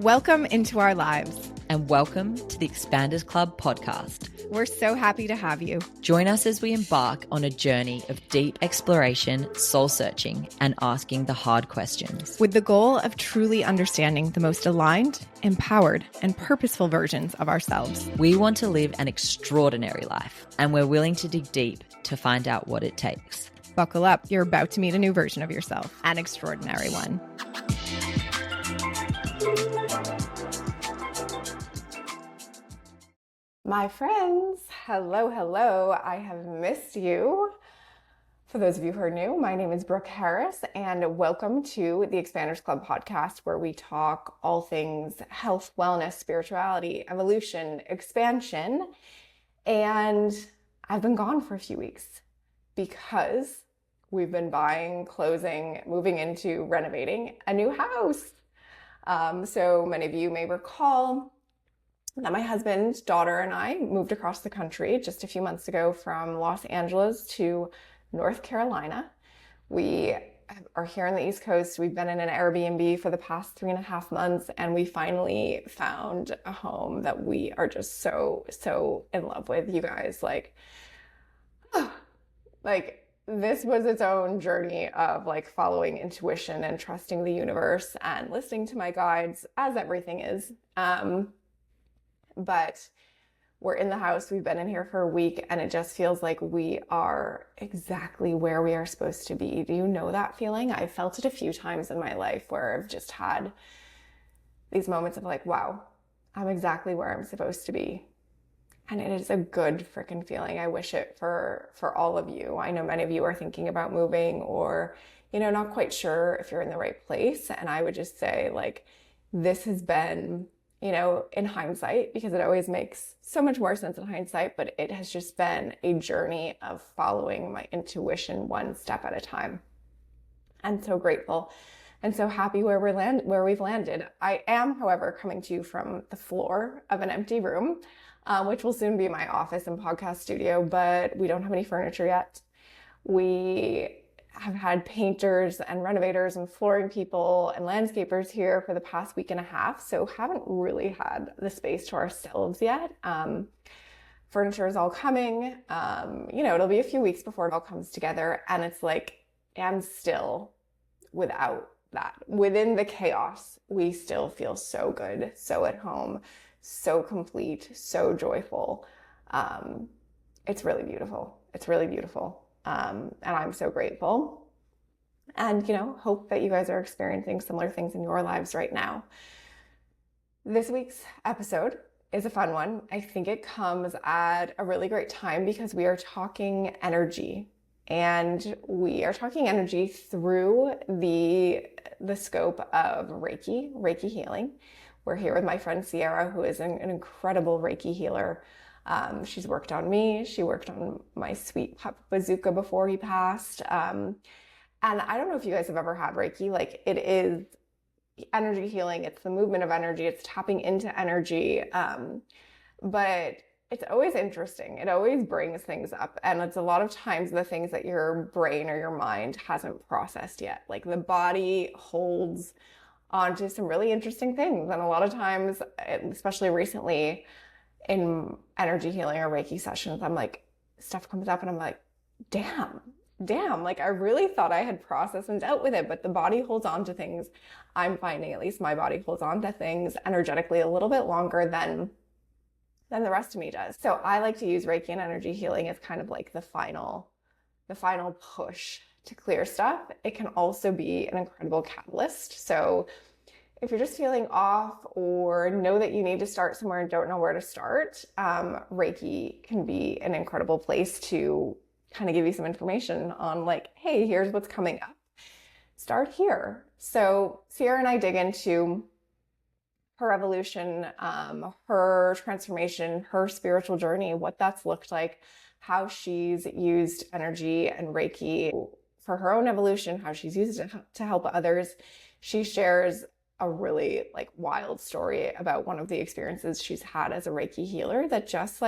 Welcome into our lives. And welcome to the Expanders Club podcast. We're so happy to have you. Join us as we embark on a journey of deep exploration, soul searching, and asking the hard questions. With the goal of truly understanding the most aligned, empowered, and purposeful versions of ourselves. We want to live an extraordinary life, and we're willing to dig deep to find out what it takes. Buckle up. You're about to meet a new version of yourself, an extraordinary one. My friends, hello. I have missed you. For those of you who are new, my name is Brooke Harris, and welcome to the Expanders Club podcast, where we talk all things health, wellness, spirituality, evolution, expansion. And I've been gone for a few weeks because we've been buying, closing, moving into, renovating a new house. So many of you may recall that my husband, daughter, and I moved across the country just a few months ago from Los Angeles to North Carolina. We are here on the East Coast. We've been in an Airbnb for the past 3.5 months, and we finally found a home that we are just so in love with. You guys, like this was its own journey of following intuition and trusting the universe and listening to my guides, as everything is. But we're in the house. We've been in here for a week, and it just feels like we are exactly where we are supposed to be. Do you know that feeling? I've felt it a few times in my life where I've just had these moments of wow, I'm exactly where I'm supposed to be. And it is a good freaking feeling. I wish it for all of you. I know many of you are thinking about moving or, not quite sure if you're in the right place. And I would just say this has been, in hindsight, because it always makes so much more sense in hindsight, but it has just been a journey of following my intuition one step at a time. I'm so grateful and so happy where we've landed. I am, however, coming to you from the floor of an empty room, which will soon be my office and podcast studio, but we don't have any furniture yet. We have had painters and renovators and flooring people and landscapers here for the past week and a half, so haven't really had the space to ourselves yet. Furniture is all coming. It'll be a few weeks before it all comes together, and it's and still without that. Within the chaos, we still feel so good, so at home, so complete, so joyful. It's really beautiful. And I'm so grateful, and hope that you guys are experiencing similar things in your lives right now. This week's episode is a fun one. I think it comes at a really great time because we are talking energy, and we are talking energy through the scope of Reiki healing. We're here with my friend Sierra, who is an incredible Reiki healer. She's worked on me. She worked on my sweet Papa Bazooka before he passed. And I don't know if you guys have ever had Reiki. It is energy healing. It's the movement of energy. It's tapping into energy. But it's always interesting. It always brings things up. And it's a lot of times the things that your brain or your mind hasn't processed yet. The body holds onto some really interesting things. And a lot of times, especially recently, in energy healing or Reiki sessions, stuff comes up and I'm damn, I really thought I had processed and dealt with it, but the body holds on to things. I'm finding, at least my body holds on to things energetically a little bit longer than the rest of me does. So I like to use Reiki and energy healing as kind of the final push to clear stuff. It can also be an incredible catalyst. So if you're just feeling off or know that you need to start somewhere and don't know where to start, Reiki can be an incredible place to kind of give you some information on hey, here's what's coming up. Start here. So Sierra and I dig into her evolution, her transformation, her spiritual journey, what that's looked like, how she's used energy and Reiki for her own evolution, how she's used it to help others. She shares a really wild story about one of the experiences she's had as a Reiki healer that just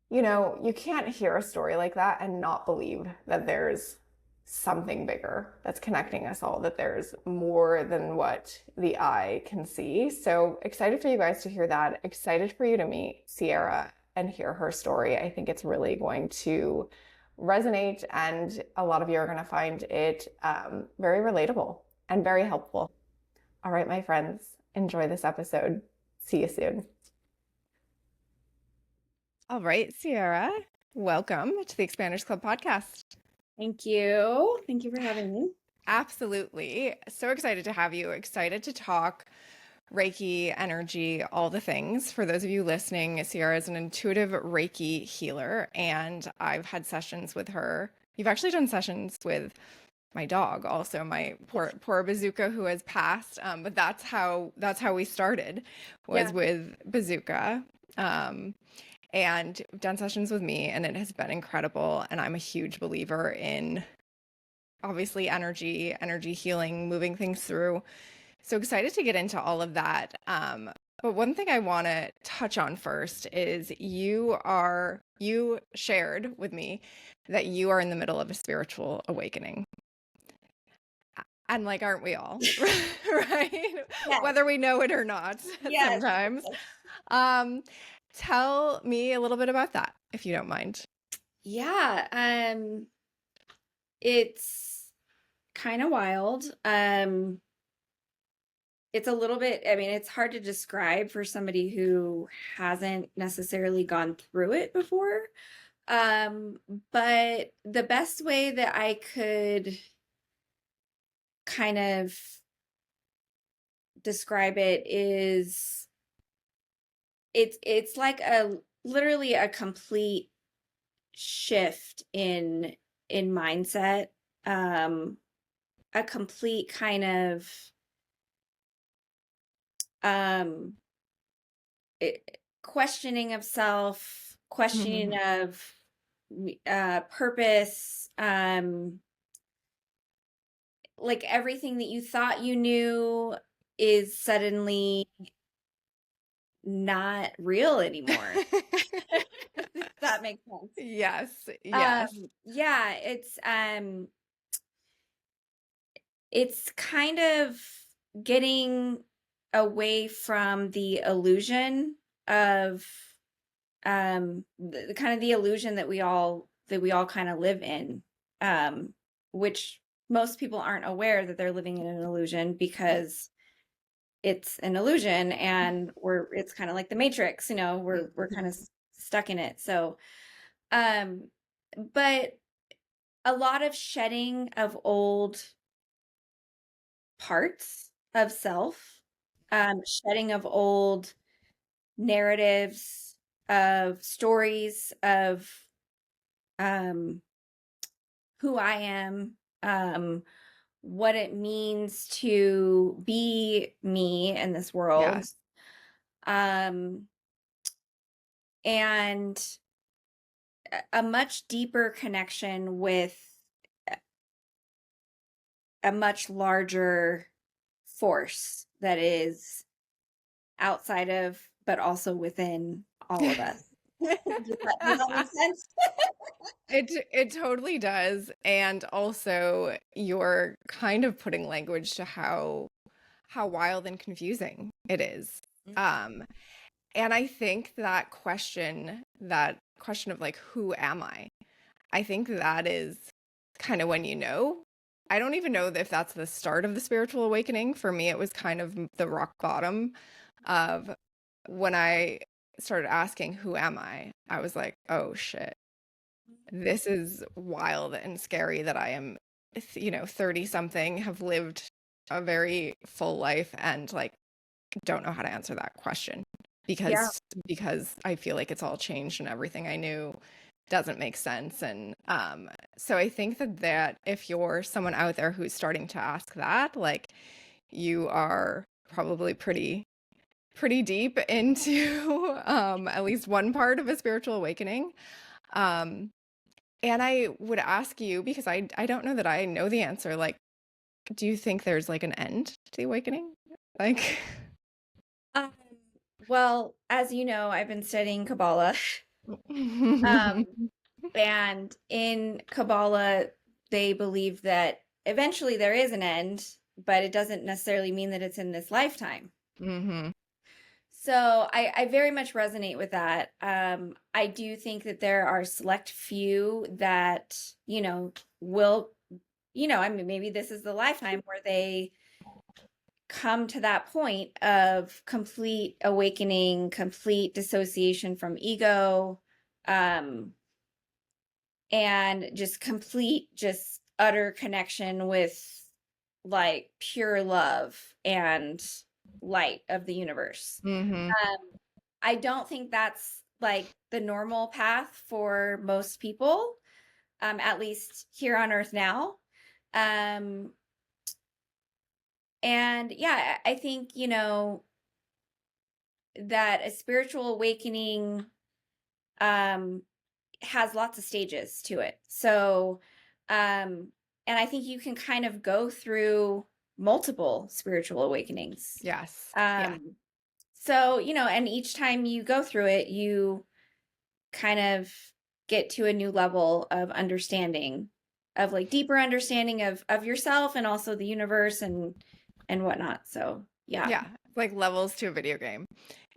you can't hear a story like that and not believe that there's something bigger that's connecting us all, that there's more than what the eye can see. So excited for you guys to hear that. Excited for you to meet Sierra and hear her story. I think it's really going to resonate, and a lot of you are going to find it very relatable and very helpful. All right, my friends, enjoy this episode. See you soon. All right, Sierra, welcome to the Expanders Club podcast. Thank you. Thank you for having me. Absolutely. So excited to have you. Excited to talk Reiki, energy, all the things. For those of you listening, Sierra is an intuitive Reiki healer, and I've had sessions with her. You've actually done sessions with my dog, also my poor Bazooka, who has passed. But that's how we started, was with Bazooka. And done sessions with me, and it has been incredible. And I'm a huge believer in, obviously, energy healing, moving things through. So excited to get into all of that. But one thing I want to touch on first is you shared with me that you are in the middle of a spiritual awakening. And like, aren't we all? Right? Yes. Whether we know it or not, Yes. sometimes. Tell me a little bit about that, if you don't mind. Yeah. It's kind of wild. It's a little bit, I mean, it's hard to describe for somebody who hasn't necessarily gone through it before. But the best way that I could kind of describe it is it's like literally a complete shift in mindset, a complete kind of questioning of self, questioning of purpose, like everything that you thought you knew is suddenly not real anymore. If that makes sense. Yes. Yeah, it's kind of getting away from the illusion of the kind of the illusion that we all kind of live in, which most people aren't aware that they're living in an illusion, because it's an illusion, and it's kind of like the Matrix, we're kind of stuck in it. So but a lot of shedding of old parts of self, shedding of old narratives, of stories of who I am, what it means to be me in this world. Yes. And a much deeper connection with a much larger force that is outside of, but also within all of us. Does that make sense? It totally does. And also, you're kind of putting language to how wild and confusing it is. And I think that question of like, who am I? I think that is kind of when I don't even know if that's the start of the spiritual awakening. For me, it was kind of the rock bottom of when I started asking, who am I? I was like, oh shit, this is wild and scary that I am, 30 something, have lived a very full life, and like, don't know how to answer that question because I feel like it's all changed and everything I knew doesn't make sense. And so I think that if you're someone out there who's starting to ask that, like, you are probably pretty deep into at least one part of a spiritual awakening. And I would ask you, because I don't know that I know the answer, like, do you think there's like an end to the awakening? Like, well, as you know, I've been studying Kabbalah. And in Kabbalah, they believe that eventually there is an end, but it doesn't necessarily mean that it's in this lifetime. Mm-hmm. So I very much resonate with that. I do think that there are select few that, will, I mean, maybe this is the lifetime where they come to that point of complete awakening, complete dissociation from ego, and just utter connection with like pure love and light of the universe. Mm-hmm. I don't think that's like the normal path for most people, at least here on Earth now. Um, and yeah, I think, that a spiritual awakening um, has lots of stages to it. So, and I think you can kind of go through multiple spiritual awakenings. Yes. Yeah. So, and each time you go through it, you kind of get to a new level of understanding, of like deeper understanding of yourself and also the universe and whatnot. So yeah. Yeah. It's like levels to a video game.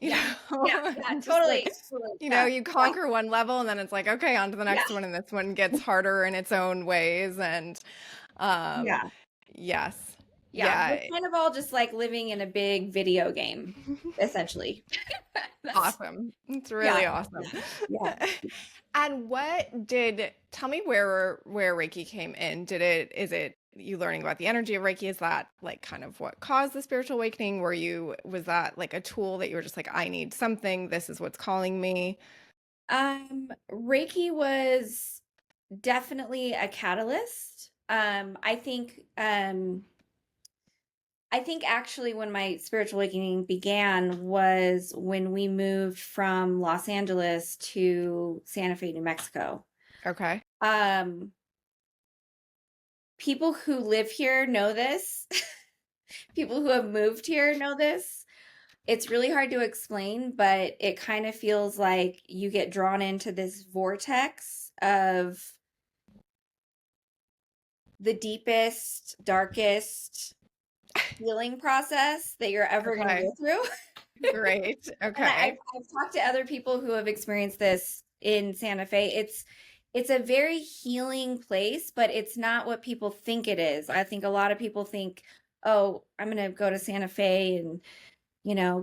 You Yeah. know? Yeah. Just Totally. like, Totally. you conquer one level and then it's like, okay, on to the next one, and this one gets harder in its own ways. And Yeah. yes. Yeah. Yeah. We're kind of all just like living in a big video game, essentially. Awesome. It's really awesome. Yeah. And tell me where Reiki came in. Is it you learning about the energy of Reiki? Is that like kind of what caused the spiritual awakening? Was that like a tool that you were just like, I need something, this is what's calling me? Reiki was definitely a catalyst. I think actually when my spiritual awakening began was when we moved from Los Angeles to Santa Fe, New Mexico. Okay. People who live here know this. People who have moved here know this. It's really hard to explain, but it kind of feels like you get drawn into this vortex of the deepest, darkest healing process that you're ever going to go through. Great. Okay. And I've talked to other people who have experienced this in Santa Fe. It's a very healing place, but it's not what people think it is. I think a lot of people think, oh, I'm going to go to Santa Fe and,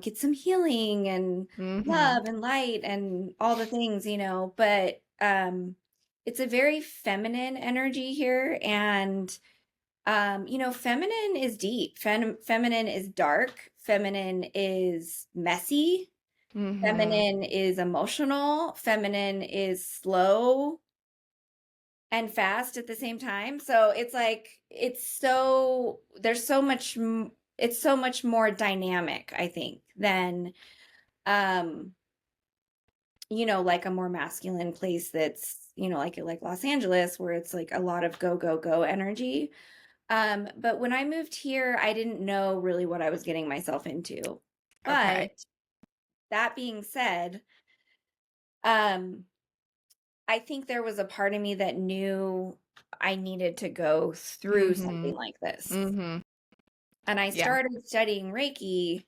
get some healing and love and light and all the things, but it's a very feminine energy here. And feminine is deep. Feminine is dark. Feminine is messy. Feminine is emotional. Feminine is slow and fast at the same time. So it's like, it's so much more dynamic, I think, than, like a more masculine place that's, like Los Angeles, where it's like a lot of go, go, go energy. But when I moved here, I didn't know really what I was getting myself into. But that being said, I think there was a part of me that knew I needed to go through something like this. And I started studying Reiki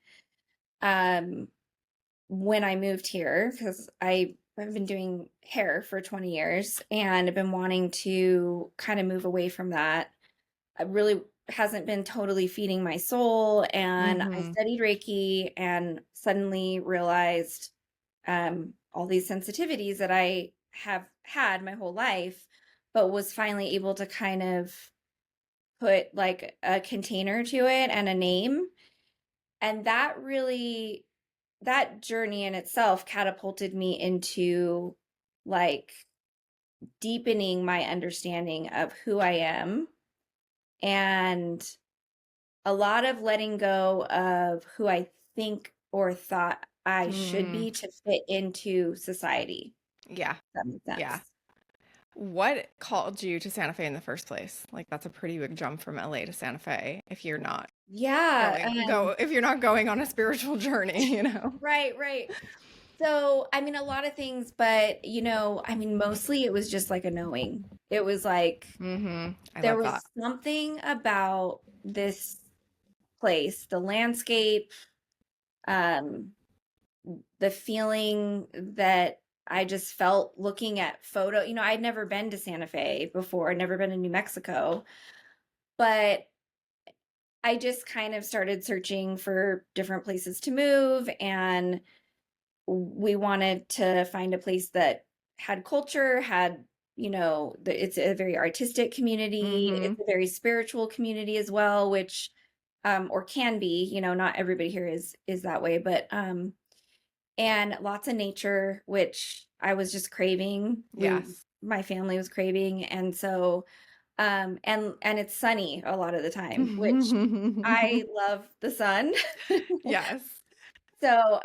when I moved here, because I've been doing hair for 20 years and I've been wanting to kind of move away from that. I really hasn't been totally feeding my soul. And I studied Reiki and suddenly realized all these sensitivities that I have had my whole life, but was finally able to kind of put like a container to it and a name. And that journey in itself catapulted me into like deepening my understanding of who I am, and a lot of letting go of who I think or thought I should be to fit into society. Yeah. That makes sense. Yeah. What called you to Santa Fe in the first place? Like, that's a pretty big jump from LA to Santa Fe if you're not if you're not going on a spiritual journey, Right. So, I mean, a lot of things, but I mean, mostly it was just like a knowing. It was like I there love that. was something about this place, the landscape, um, the feeling that I just felt looking at photo. I'd never been to Santa Fe before, I'd never been to New Mexico, but I just kind of started searching for different places to move, and we wanted to find a place that had culture, had, it's a very artistic community. Mm-hmm. It's a very spiritual community as well, which, or can be, not everybody here is that way, but, and lots of nature, which I was just craving. Yes. My family was craving. And so, and it's sunny a lot of the time, which I love the sun. Yes. So,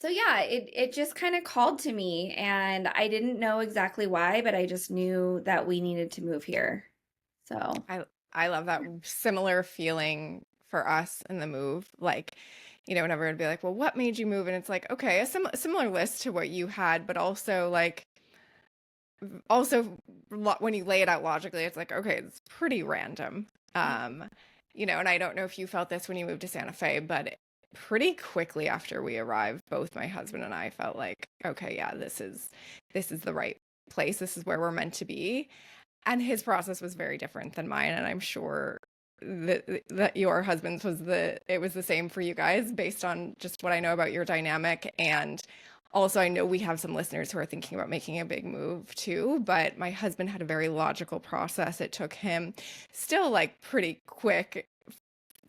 so yeah, it just kind of called to me, and I didn't know exactly why, but I just knew that we needed to move here. So, I love that similar feeling for us in the move. Like, whenever it'd be like, well, what made you move? And it's like, okay, a similar list to what you had, but also like, when you lay it out logically, it's like, okay, it's pretty random. And I don't know if you felt this when you moved to Santa Fe, but pretty quickly after we arrived, both my husband and I felt like, okay, yeah, this is the right place. This is where we're meant to be. And his process was very different than mine, and I'm sure that your husband's was the same for you guys based on just what I know about your dynamic. And also, I know we have some listeners who are thinking about making a big move too, but my husband had a very logical process. It took him still like pretty quick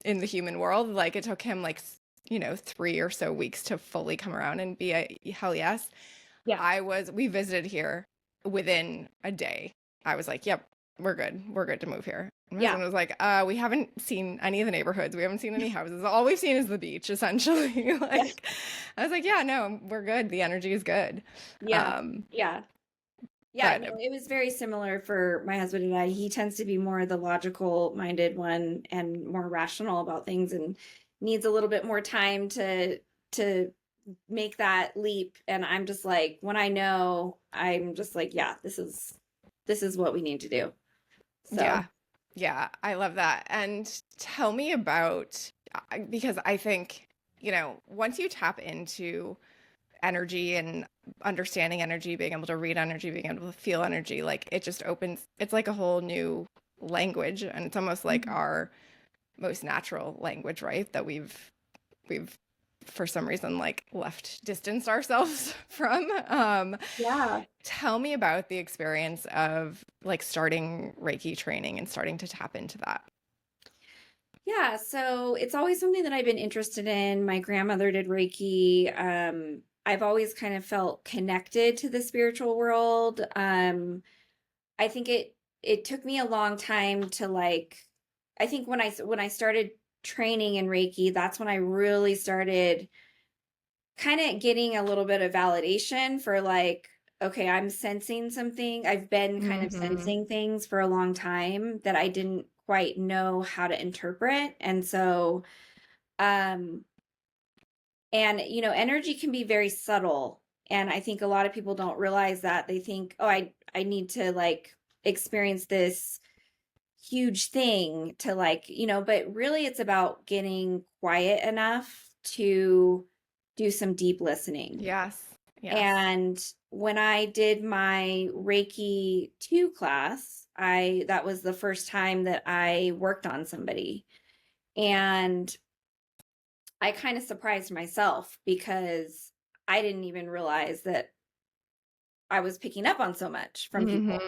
in the human world. Like it took him like 3 or so weeks to fully come around and be a hell yes. yeah. We visited here within a day. I was like, yep, we're good. We're good to move here. And my husband was like, we haven't seen any of the neighborhoods. We haven't seen any houses. All we've seen is the beach, essentially. Like, I was like, yeah, no, we're good. The energy is good. Yeah. Yeah. Yeah, But no, it was very similar for my husband and I. He tends to be more the logical minded one and more rational about things, and needs a little bit more time to make that leap. And I'm just like, when I know, I'm just like, yeah, this is what we need to do. So, yeah, I love that. And tell me about, because I think, once you tap into energy and understanding energy, being able to read energy, being able to feel energy, like it just opens, it's like a whole new language, and it's almost like our most natural language, right? That we've for some reason like distanced ourselves from. yeah. Tell me about the experience of like starting Reiki training and starting to tap into that. Yeah, so it's always something that I've been interested in. My grandmother did Reiki. I've always kind of felt connected to the spiritual world. I think it took me a long time to like, I think when I started training in Reiki, that's when I really started kind of getting a little bit of validation for like, okay, I'm sensing something. I've been kind of sensing things for a long time that I didn't quite know how to interpret. And so, and energy can be very subtle. And I think a lot of people don't realize that. They think, oh, I need to like experience this huge thing to like, but really it's about getting quiet enough to do some deep listening. Yes. And when I did my Reiki 2 class, that was the first time that I worked on somebody. And I kind of surprised myself because I didn't even realize that I was picking up on so much from people.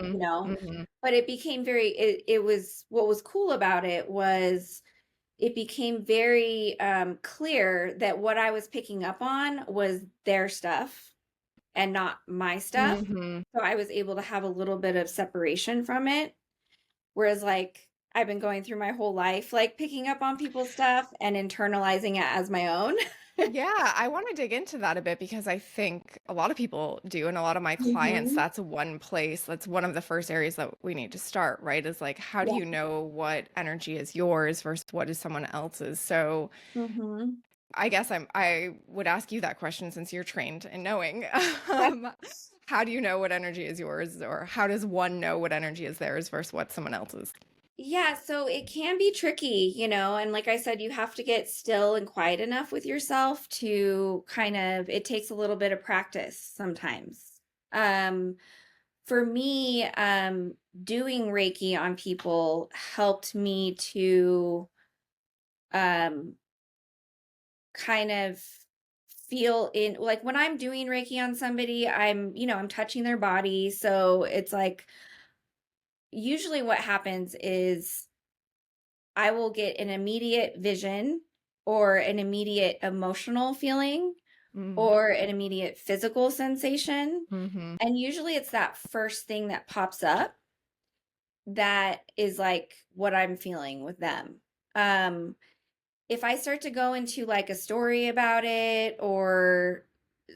But it became it was, what was cool about it was it became very clear that what I was picking up on was their stuff and not my stuff. So I was able to have a little bit of separation from it. Whereas like I've been going through my whole life, like picking up on people's stuff and internalizing it as my own. Yeah, I want to dig into that a bit because I think a lot of people do, and a lot of my clients, that's one of the first areas that we need to start, right? Is like, how do you know what energy is yours versus what is someone else's? So I guess I would ask you that question since you're trained in knowing. Um, how do you know what energy is yours, or how does one know what energy is theirs versus what someone else's? Yeah, so it can be tricky, and like I said, you have to get still and quiet enough with yourself to it takes a little bit of practice sometimes. Um, for me, doing Reiki on people helped me to um kind of feel in, like, when I'm doing Reiki on somebody, I'm touching their body. So it's like usually what happens is I will get an immediate vision or an immediate emotional feeling Mm. or an immediate physical sensation. Mm-hmm. And usually it's that first thing that pops up that is like what I'm feeling with them. Um, if I start to go into like a story about it or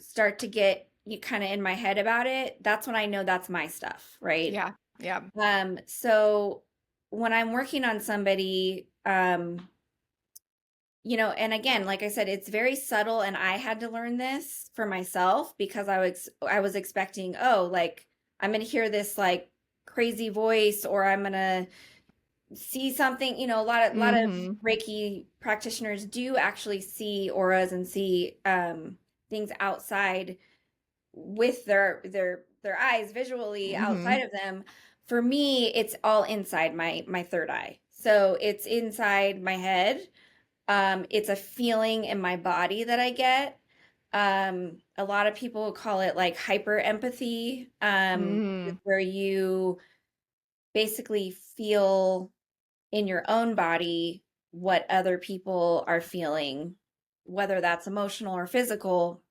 start to get you kind of in my head about it, that's when I know that's my stuff, right? Yeah. Yeah. So when I'm working on somebody, and again, like I said, it's very subtle, and I had to learn this for myself because I was expecting, oh, like I'm gonna hear this like crazy voice, or I'm gonna see something. A lot of Mm-hmm. Reiki practitioners do actually see auras and see things outside with their eyes visually Mm-hmm. outside of them. For me, it's all inside my third eye. So it's inside my head. It's a feeling in my body that I get. A lot of people call it like hyper empathy, Mm. where you basically feel in your own body what other people are feeling, whether that's emotional or physical.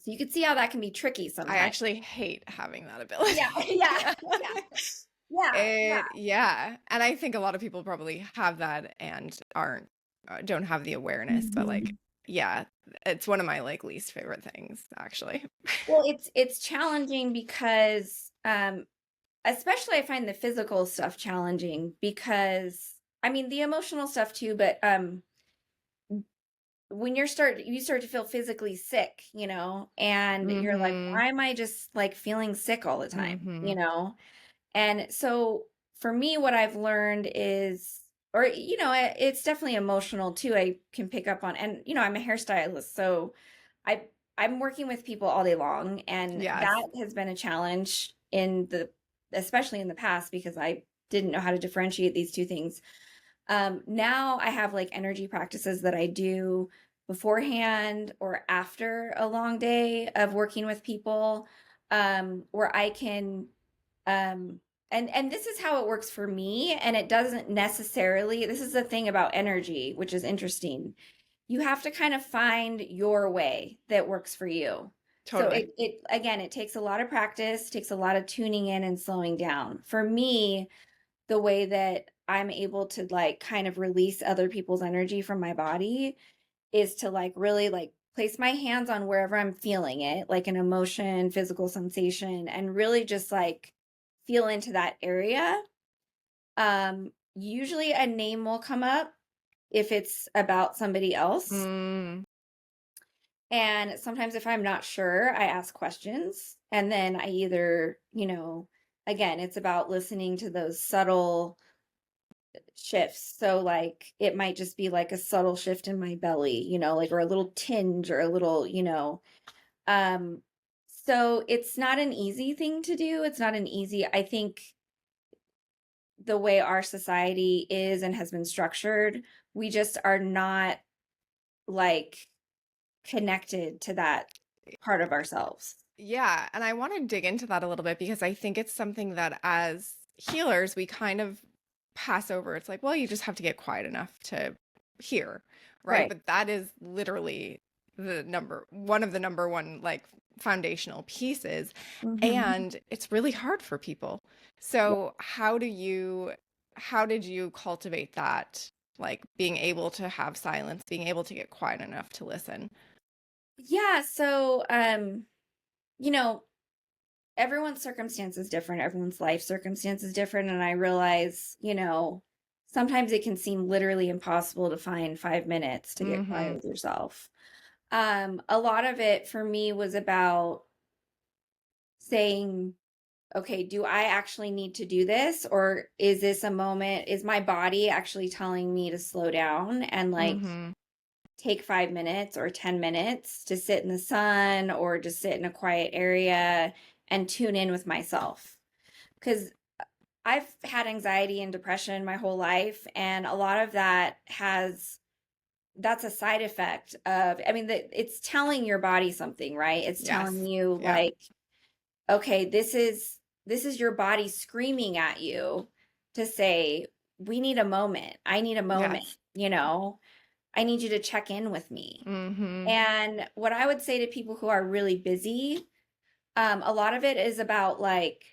So you can see how that can be tricky I sometimes. actually hate having that ability. Yeah, yeah, yeah, yeah. Yeah. And I think a lot of people probably have that and don't have the awareness, but like, Mhm. yeah, it's one of my like least favorite things, actually. Well, it's challenging because especially I find the physical stuff challenging because I mean the emotional stuff too, but when you start to feel physically sick, and you're like, Mm-hmm. why am I just like feeling sick all the time, Mm-hmm. And so for me, what I've learned is, or it's definitely emotional too. I can pick up on, and I'm a hairstylist, so I I'm working with people all day long, and Yes. that has been a challenge especially in the past, because I didn't know how to differentiate these two things. Now I have like energy practices that I do beforehand or after a long day of working with people, where I can, um, and this is how it works for me. And it doesn't necessarily, this is the thing about energy, which is interesting. You have to kind of find your way that works for you. So Totally. it again, it takes a lot of practice, takes a lot of tuning in and slowing down. For me, the way that I'm able to like kind of release other people's energy from my body is to like really like place my hands on wherever I'm feeling it, like an emotion, physical sensation, and really just like feel into that area. Usually a name will come up if it's about somebody else. Mm. And sometimes if I'm not sure, I ask questions. And then I either, again, it's about listening to those subtle shifts. So like it might just be like a subtle shift in my belly, like, or a little tinge or a little, um so it's not an easy thing to do. It's not an easy, I think, the way our society is and has been structured, we just are not like connected to that part of ourselves. Yeah. And I want to dig into that a little bit because I think it's something that as healers, we kind of pass over. It's like, well, you just have to get quiet enough to hear, right? Right. But that is literally one of the number one like foundational pieces. Mhm. And it's really hard for people. So how did you cultivate that? Like being able to have silence, being able to get quiet enough to listen. Yeah, so you know, everyone's circumstance is different. Everyone's life circumstance is different. And I realize, sometimes it can seem literally impossible to find 5 minutes to get quiet with yourself. A lot of it for me was about saying, okay, do I actually need to do this? Or is this a moment? Is my body actually telling me to slow down and like take 5 minutes or 10 minutes to sit in the sun or just sit in a quiet area and tune in with myself? Because I've had anxiety and depression my whole life, and a lot of that's a side effect of, I mean, it's telling your body something, right? It's telling you Yeah. like, okay, this is your body screaming at you to say, we need a moment. I need a moment, Yes. you know, I need you to check in with me. Mm-hmm. And what I would say to people who are really busy, a lot of it is about like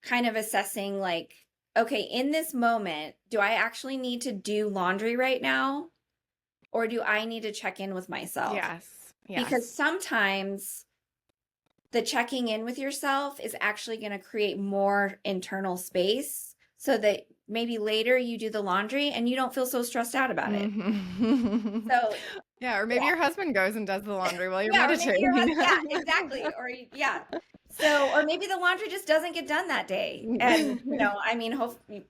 kind of assessing like, okay, in this moment, do I actually need to do laundry right now? Or do I need to check in with myself? Yes. Because Yes. sometimes the checking in with yourself is actually going to create more internal space so that maybe later you do the laundry and you don't feel so stressed out about it. Mm-hmm. So, Yeah, or maybe yeah. your husband goes and does the laundry while you're Yeah, or maybe your meditating. husband, yeah, exactly. Or yeah. So, or maybe the laundry just doesn't get done that day. And, I mean, hopefully,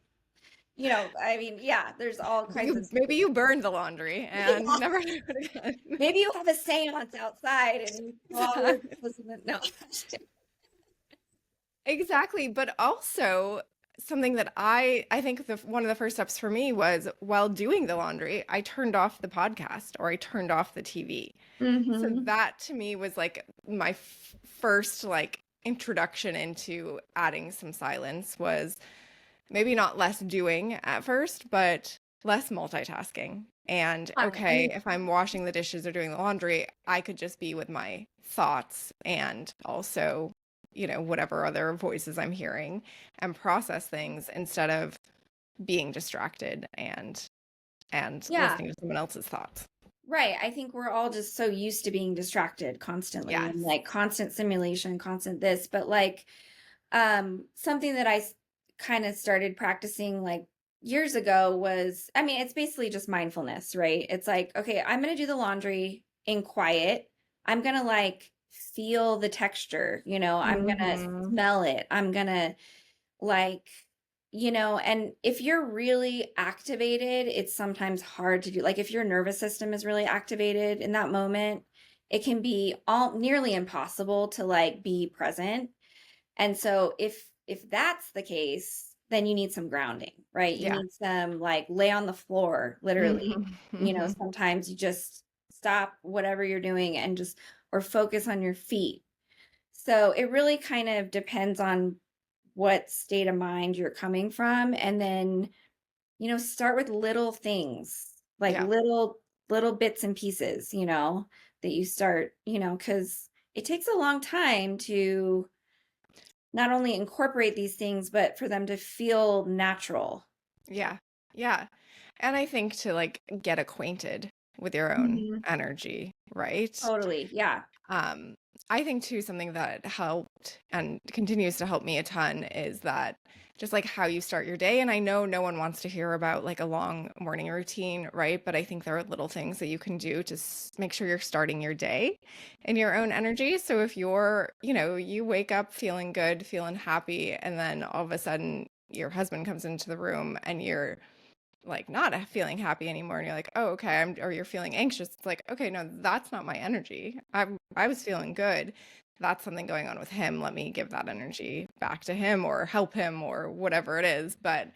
I mean, yeah, there's all kinds of Maybe you burned the laundry and yeah. never do it again. Maybe you have a seance outside and you all listen to, no. Exactly, but also something that I think one of the first steps for me was while doing the laundry, I turned off the podcast or I turned off the TV. So Mm-hmm. that to me was like my first like introduction into adding some silence was maybe not less doing at first, but less multitasking. And okay, And if I'm washing the dishes or doing the laundry, I could just be with my thoughts and also, whatever other voices I'm hearing and process things instead of being distracted and yeah, listening to someone else's thoughts. right. I think we're all just so used to being distracted constantly and Yes. like constant simulation, constant this, but like something that I kind of started practicing like years ago was, I mean, it's basically just mindfulness, right? It's like, okay, I'm going to do the laundry in quiet. I'm going to like feel the texture, I'm going to Mm-hmm. smell it. I'm going to like, and if you're really activated, it's sometimes hard to do. Like if your nervous system is really activated in that moment, it can be all nearly impossible to like be present. And so if that's the case, then you need some grounding, right? You Yeah. need some like lay on the floor, literally. Mm-hmm. Sometimes you just stop whatever you're doing and just or focus on your feet. So it really kind of depends on what state of mind you're coming from, and then start with little things, like Yeah. little bits and pieces, that you start, because it takes a long time to not only incorporate these things, but for them to feel natural. Yeah. Yeah. And I think to like get acquainted with your own Mhm. energy, right? Totally. Yeah. Um, I think too, something that helped and continues to help me a ton is that just like how you start your day. And I know no one wants to hear about like a long morning routine, right? But I think there are little things that you can do to make sure you're starting your day in your own energy. So if you wake up feeling good, feeling happy, and then all of a sudden your husband comes into the room and you're like not feeling happy anymore and you're like, oh, okay, or you're feeling anxious, it's like, okay, no, that's not my energy. I was feeling good. That's something going on with him. Let me give that energy back to him or help him or whatever it is. But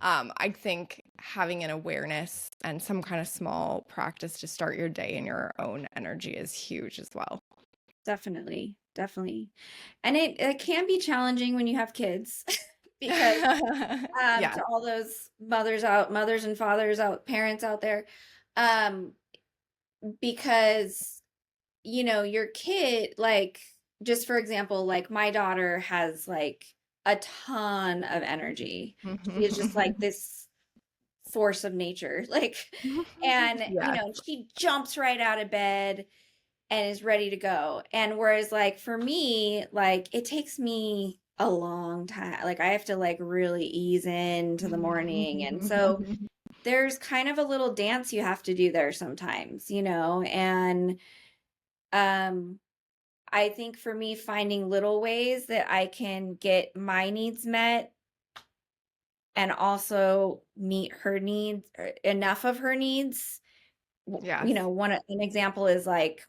I think having an awareness and some kind of small practice to start your day in your own energy is huge as well. Definitely. Definitely. And it can be challenging when you have kids because Yeah. to all those mothers and fathers out, parents out there, um, because your kid, like, just for example, like my daughter has like a ton of energy. She is just like this force of nature, like, and Yes. she jumps right out of bed and is ready to go. And whereas like for me, like it takes me a long time. Like I have to like really ease into the morning. And so there's kind of a little dance you have to do there sometimes, and I think for me, finding little ways that I can get my needs met and also meet her needs, or enough of her needs. Yes. An example is like,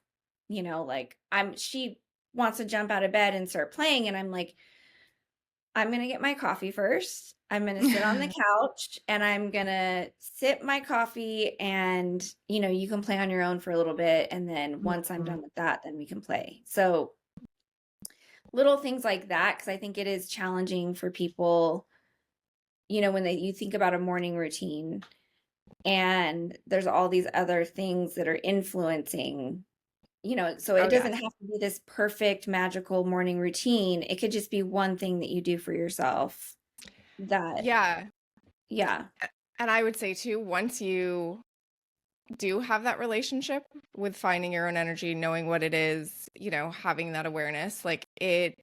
she wants to jump out of bed and start playing, and I'm like, I'm going to get my coffee first. I'm going to sit on the couch and I'm going to sip my coffee, and, you can play on your own for a little bit. And then once I'm done with that, then we can play. So little things like that, because I think it is challenging for people, when you think about a morning routine and there's all these other things that are influencing, so Oh, it doesn't yes. have to be this perfect magical morning routine. It could just be one thing that you do for yourself that, Yeah. yeah. And I would say too, once you do have that relationship with finding your own energy, knowing what it is, having that awareness, like it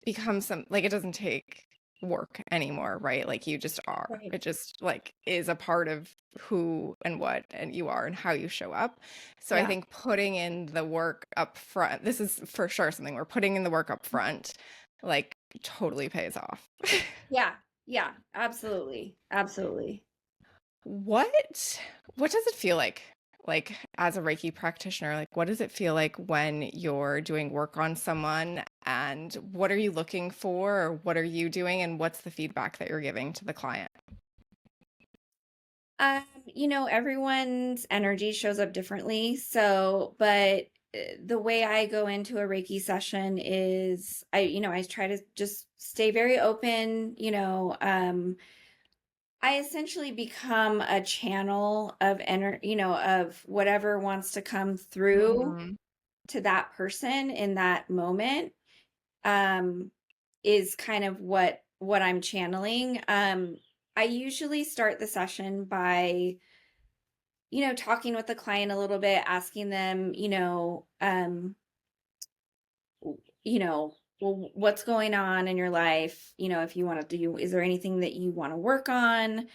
becomes like it doesn't take work anymore, right? Like you just are. Right. It just like is a part of who and what and you are and how you show up. So I Yeah. think putting in the work up front, this is for sure something we're putting in the work up front, like totally pays off. Yeah. Yeah. Absolutely. Absolutely. What does it feel like? Like as a Reiki practitioner, like what does it feel like when you're doing work on someone, and what are you looking for, or what are you doing, and what's the feedback that you're giving to the client? Everyone's energy shows up differently. So, but the way I go into a Reiki session is I try to just stay very open. I essentially become a channel of of whatever wants to come through Mhm. to that person in that moment. Um, is kind of what I'm channeling. I usually start the session by talking with the client a little bit, asking them, well, what's going on in your life? If you want to do, is there anything that you want to work on?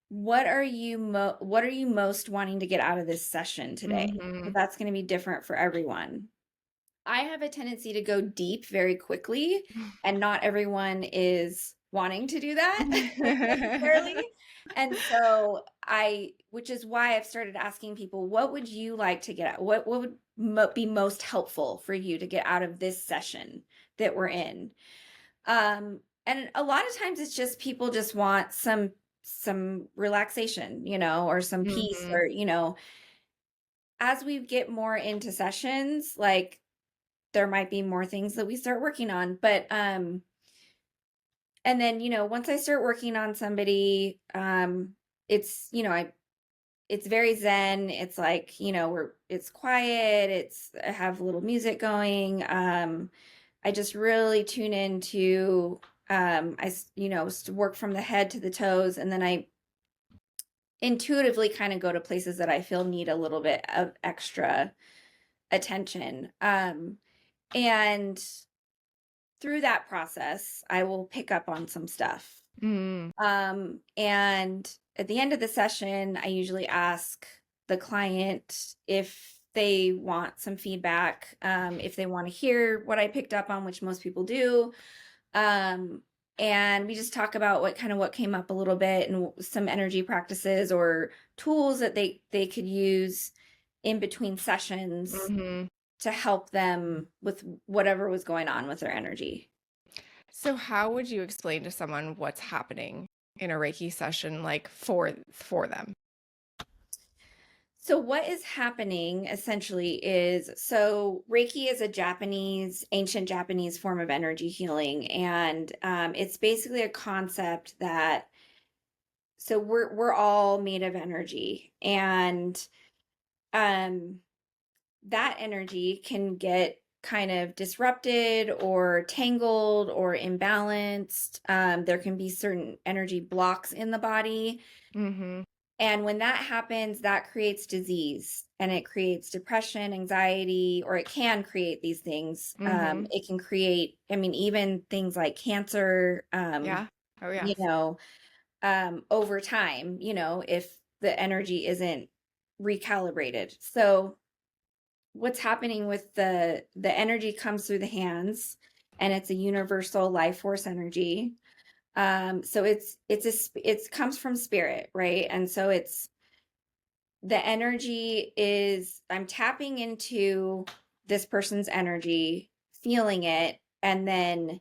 What are you most wanting to get out of this session today? So Mhm. that's going to be different for everyone. I have a tendency to go deep very quickly, and not everyone is wanting to do that necessarily. And so which is why I've started asking people, what would you like to get out? What would be most helpful for you to get out of this session that we're in? And a lot of times it's just people just want some relaxation, or some peace, Mhm. or, as we get more into sessions, like there might be more things that we start working on. But and then, once I start working on somebody, it's, it's very zen. It's like, it's quiet. I have a little music going. I just really tune into, work from the head to the toes. And then I intuitively kind of go to places that I feel need a little bit of extra attention. And through that process, I will pick up on some stuff. Mhm. And at the end of the session, I usually ask the client if they want some feedback, if they want to hear what I picked up on, which most people do. Um, and we just talk about what came up a little bit, and some energy practices or tools that they could use in between sessions Mhm. to help them with whatever was going on with their energy. So how would you explain to someone what's happening in a Reiki session, like for them? So what is happening essentially is, so Reiki is a ancient Japanese form of energy healing, and it's basically a concept that, so we're all made of energy, and um, that energy can get kind of disrupted or tangled or imbalanced. There can be certain energy blocks in the body. Mhm. And when that happens, that creates disease, and it creates depression, anxiety, or it can create these things. Mhm. It can create, I mean, even things like cancer, Yeah. Oh, you yes. know, over time, if the energy isn't recalibrated. So what's happening with the energy comes through the hands, and it's a universal life force energy. So it comes from spirit, right? And so it's the energy is, I'm tapping into this person's energy, feeling it, and then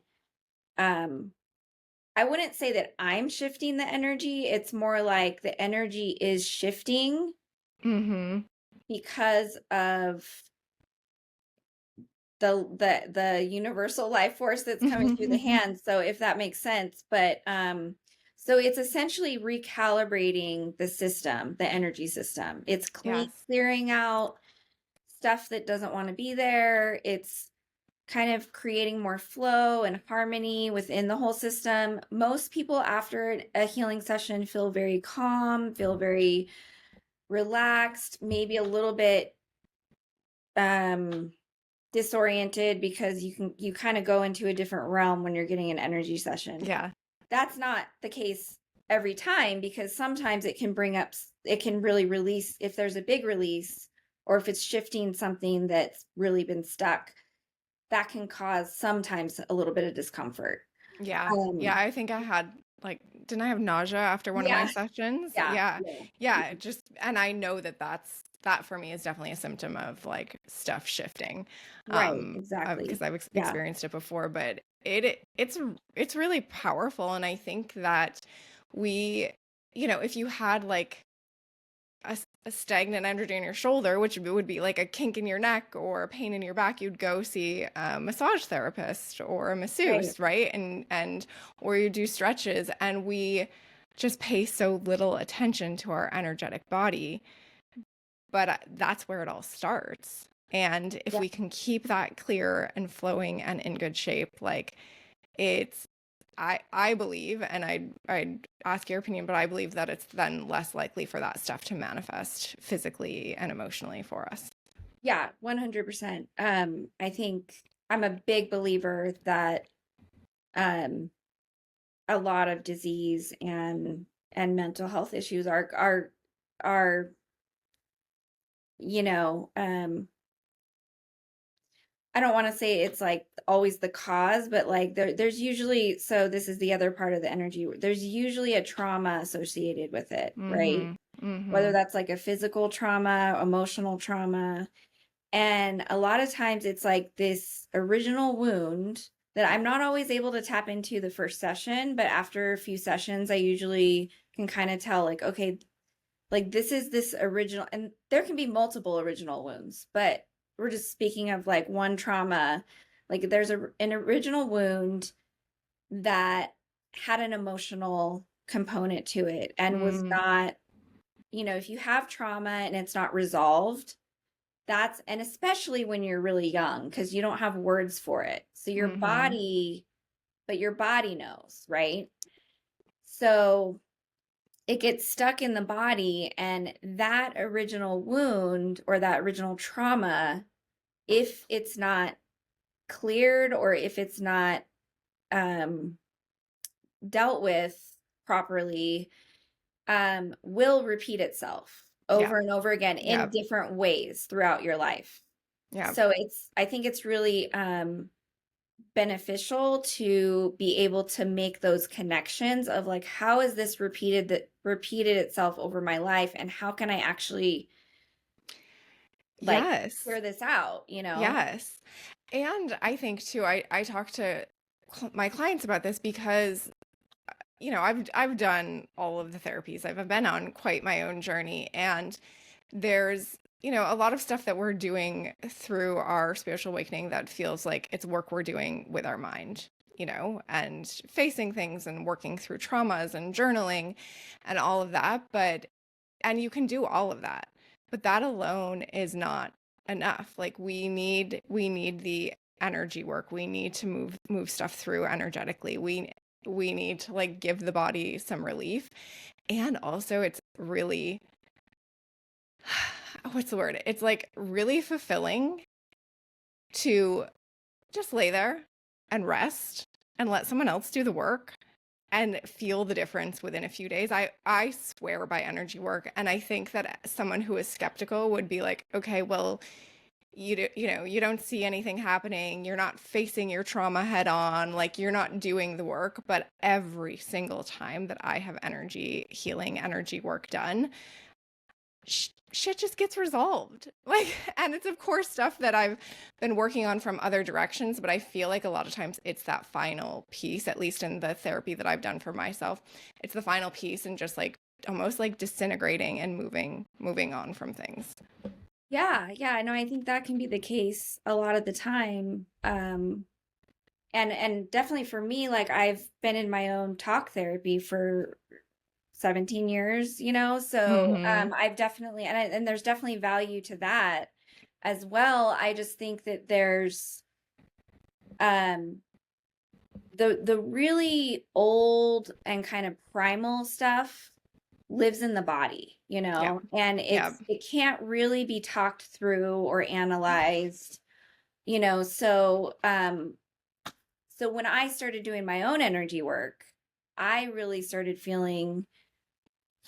I wouldn't say that I'm shifting the energy. It's more like the energy is shifting because of the universal life force that's coming through the hands. So if that makes sense, but so it's essentially recalibrating the system, the energy system. It's clearing out stuff that doesn't want to be there. It's kind of creating more flow and harmony within the whole system. Most people after a healing session feel very calm, feel very relaxed, maybe a little bit disoriented, because you kind of go into a different realm when you're getting an energy session. Yeah. That's not the case every time, because sometimes it can really release, if there's a big release, or if it's shifting something that's really been stuck, that can cause sometimes a little bit of discomfort. Yeah. Yeah. I think I had didn't I have nausea after one of my sessions? Yeah. And I know that for me is definitely a symptom of like stuff shifting. Right. Exactly. Because I've experienced it before, but it's really powerful. And I think that if you had like a stagnant energy in your shoulder, which would be like a kink in your neck or a pain in your back, you'd go see a massage therapist or a masseuse, right? And or you do stretches, and we just pay so little attention to our energetic body. But that's where it all starts. And if we can keep that clear and flowing and in good shape, like I believe, and I'd ask your opinion, but I believe that it's then less likely for that stuff to manifest physically and emotionally for us. Yeah, 100%. I think I'm a big believer that a lot of disease and mental health issues are I don't want to say it's like always the cause, but like there's usually, so this is the other part of the energy, there's usually a trauma associated with it, right? Whether that's like a physical trauma, emotional trauma. And a lot of times it's like this original wound that I'm not always able to tap into the first session, but after a few sessions, I usually can kind of tell like, okay, like this is this original, and there can be multiple original wounds, but we're just speaking of like one trauma. Like there's an original wound that had an emotional component to it and was not, if you have trauma and it's not resolved, and especially when you're really young, because you don't have words for it. So your body knows, right? So it gets stuck in the body, and that original wound or that original trauma, if it's not cleared or if it's not dealt with properly, will repeat itself over and over again in different ways throughout your life. So I think it's really beneficial to be able to make those connections of like, how is this repeated itself over my life, and how can I actually clear this out, Yes. And I think too, I talk to my clients about this because I've done all of the therapies. I've been on quite my own journey, and there's a lot of stuff that we're doing through our spiritual awakening that feels like it's work we're doing with our mind, and facing things and working through traumas and journaling and all of that. And you can do all of that, but that alone is not enough. Like we need the energy work. We need to move stuff through energetically. We need to like give the body some relief. And also it's really, what's the word? It's like really fulfilling to just lay there and rest and let someone else do the work and feel the difference within a few days. I swear by energy work, and I think that someone who is skeptical would be like, okay, well, you don't see anything happening, you're not facing your trauma head on, like you're not doing the work. But every single time that I have energy healing, energy work done, shit just gets resolved. Like, and it's of course stuff that I've been working on from other directions, but I feel like a lot of times it's that final piece, at least in the therapy that I've done for myself. It's the final piece and just like almost like disintegrating and moving on from things. Yeah, no, I think that can be the case a lot of the time. And definitely for me, like I've been in my own talk therapy for 17 years, so Mm-hmm. I've definitely and there's definitely value to that as well. I just think that there's um the really old and kind of primal stuff lives in the body, Yeah. and Yeah. it can't really be talked through or analyzed, so when I started doing my own energy work, I really started feeling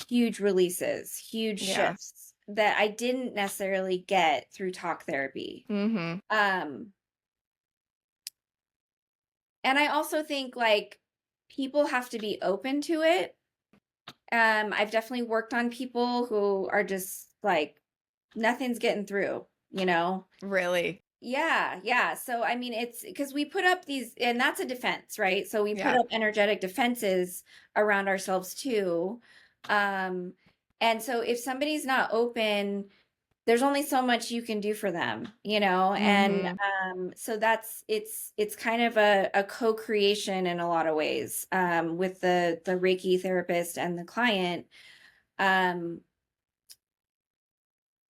huge releases, huge Yeah. shifts that I didn't necessarily get through talk therapy. Mm-hmm. Um, and I also think like people have to be open to it. I've definitely worked on people who are just like nothing's getting through, you know? Really. Yeah. So I mean it's because we put up these, and that's a defense, right? So we put Yeah. up energetic defenses around ourselves too. Um, and so if somebody's not open, there's only so much you can do for them, and Mm-hmm. so it's kind of a co-creation in a lot of ways, with the Reiki therapist and the client. Um,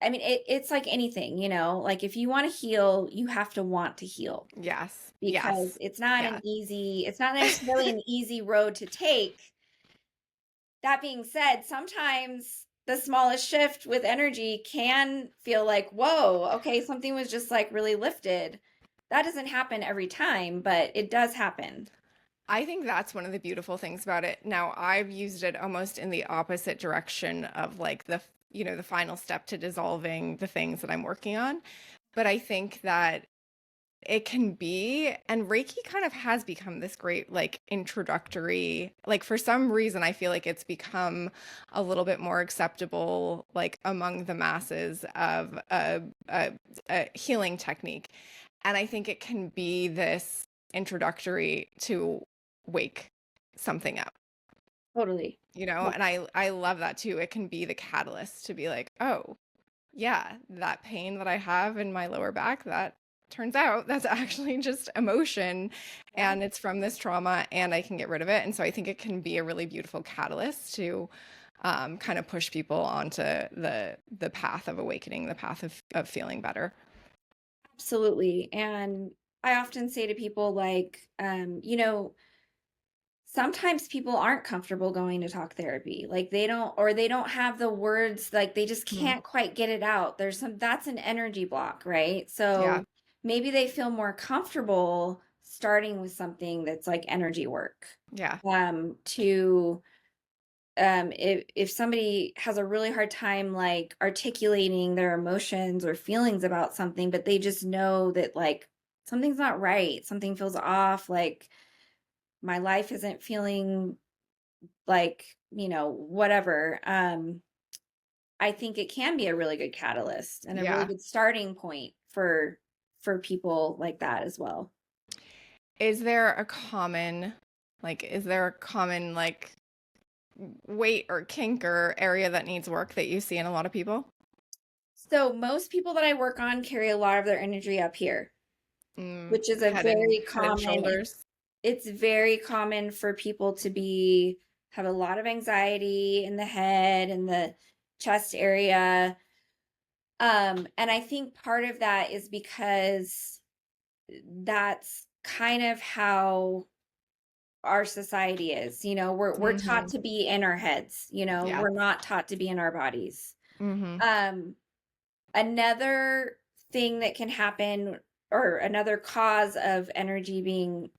I mean, it's like anything, like if you want to heal, you have to want to heal, Yes. because Yes. Yeah. it's not necessarily an easy road to take. That being said, sometimes the smallest shift with energy can feel like, whoa, okay, something was just like really lifted. That doesn't happen every time, but it does happen. I think that's one of the beautiful things about it. Now, I've used it almost in the opposite direction of like the final step to dissolving the things that I'm working on. But I think that it can be, and Reiki kind of has become this great like introductory, like for some reason I feel like it's become a little bit more acceptable like among the masses of a healing technique. And I think it can be this introductory to wake something up, Totally. Yeah. and I love that too. It can be the catalyst to be like, oh, yeah, that pain that I have in my lower back, that turns out that's actually just emotion, Yeah. and it's from this trauma, and I can get rid of it. And so I think it can be a really beautiful catalyst to kind of push people onto the path of awakening, the path of feeling better. Absolutely. And I often say to people like, sometimes people aren't comfortable going to talk therapy. Like they don't have the words, like they just Mm. can't quite get it out. That's an energy block, right? Yeah, So maybe they feel more comfortable starting with something that's like energy work. yeah, To if somebody has a really hard time like articulating their emotions or feelings about something, but they just know that like something's not right, something feels off, like my life isn't feeling like, whatever. I think it can be a really good catalyst and a really yeah. good starting point for people like that as well. Is there a common like weight or kink or area that needs work that you see in a lot of people? So most people that I work on carry a lot of their energy up here, which is a very Head and common, shoulders. it's very common for people to be have a lot of anxiety in the head and the chest area. And I think part of that is because that's kind of how our society is. We're taught Mm-hmm. to be in our heads, Yeah. we're not taught to be in our bodies. Mm-hmm. Um, Another thing that can happen, or another cause of energy being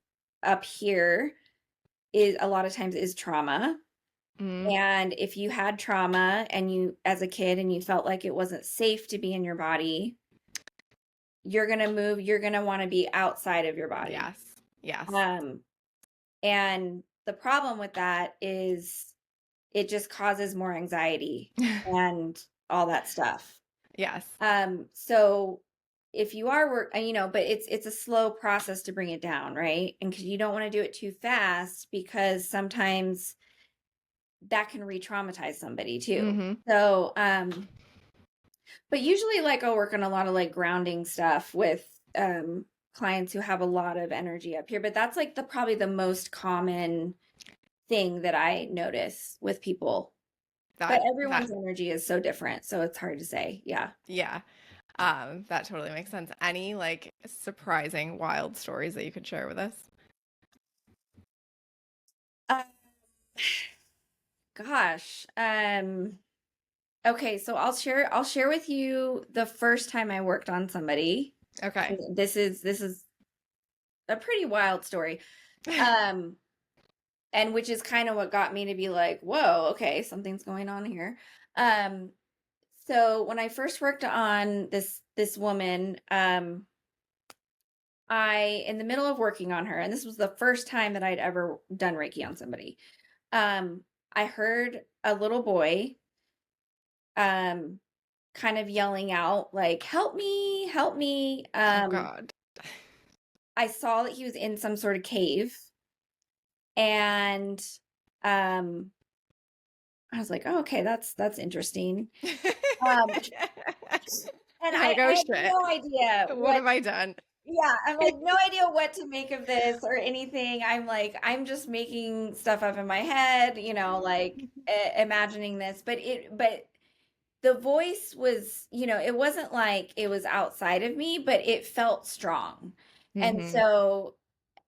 up here, is a lot of times is trauma. Mm, And if you had trauma and you as a kid and you felt like it wasn't safe to be in your body, you're going to want to be outside of your body. yes. Yes. Um and the problem with that is it just causes more anxiety and all that stuff. Yes. So if you are but it's a slow process to bring it down, right? And because you don't want to do it too fast because sometimes that can re-traumatize somebody too. Mm-hmm. So but usually like I'll work on a lot of like grounding stuff with clients who have a lot of energy up here, but that's like probably the most common thing that I notice with people. But That everyone's energy is so different, so it's hard to say. Yeah. yeah. That totally makes sense. Any like surprising wild stories that you could share with us? Uh, gosh. Okay, so I'll share with you the first time I worked on somebody. Okay. This is a pretty wild story. Um and which is kind of what got me to be like, whoa, okay, something's going on here. Um so when I first worked on this woman, I in the middle of working on her, and this was the first time that I'd ever done Reiki on somebody. I heard a little boy um kind of yelling out like, help me, help me. Oh God. I saw that he was in some sort of cave, and um I was like, oh, okay, that's interesting. Um and You're I, like, oh I had shit. no idea What have I done? yeah, I'm like, no idea what to make of this or anything. I'm like, I'm just making stuff up in my head, like imagining this. But the voice was, it wasn't like it was outside of me, but it felt strong. And Mm-hmm. so